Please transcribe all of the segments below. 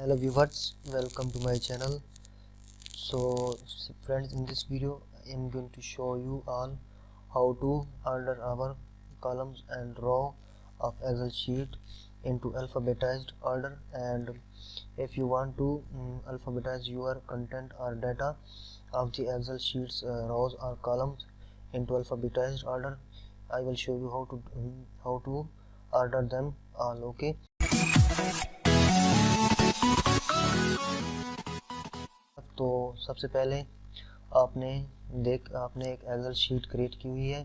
Hello viewers, welcome to my channel. So friends, in this video I am going to show you all how to order our columns and row of Excel sheet into alphabetized order. And if you want to alphabetize your content or data of the Excel sheets rows or columns into alphabetized order, I will show you how to order them all. Okay, तो सबसे पहले आपने एक Excel sheet create की हुई है.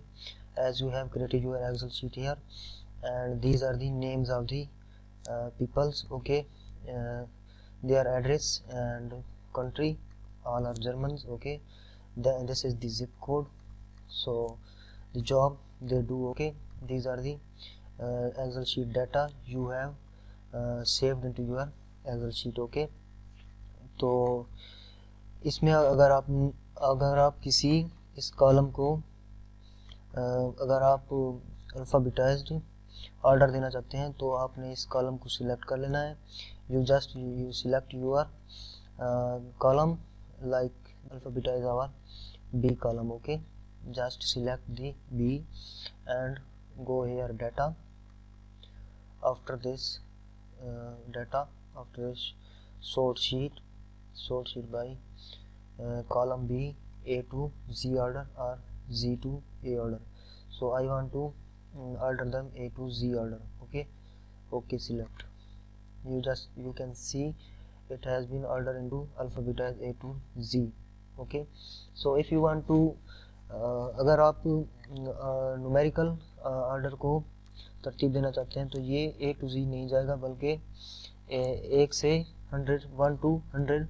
As you have created your Excel sheet here and these are the names of the peoples. Okay, their address and country all are Germans. Okay, this is the zip code. So the job they do. Okay, these are the Excel sheet data you have saved into your Excel sheet. Okay, तो इसमें अगर आप किसी इस column को अगर आप अल्फाबेटाइज्ड order देना चाहते हैं तो आपने इस कॉलम को सिलेक्ट कर लेना है. You select your column like alphabetize our B column. Okay, just select the B and go here data. After this sort sheet by column B, A to Z order or Z to A order. So I want to order them A to Z order. Okay, select. You can see it has been ordered into alphabetized A to Z. Okay, so if you want to अगर आप numerical order को तरतीब देना चाहते हैं तो ये A to Z नहीं जाएगा बल्कि 1 से 1 to 100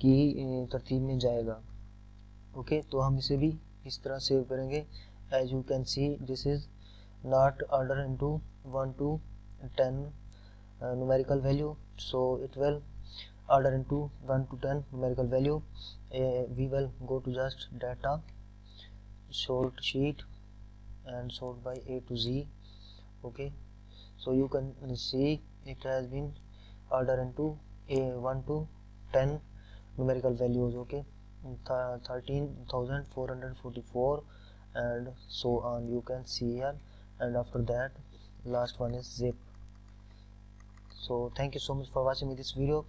की तरतीब में जाएगा. ओके, तो हम इसे भी इस तरह सेव करेंगे. As you can see this is not order into 1 to 10 numerical value, so it will order into 1 to 10 numerical value. We will go to just data, sort sheet and sort by A to Z. Okay, so you can see it has been ordered into a 1 to 10 numerical values. Okay, 13,444 and so on, you can see here. And after that last one is zip. So thank you so much for watching this video,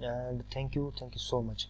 and thank you so much.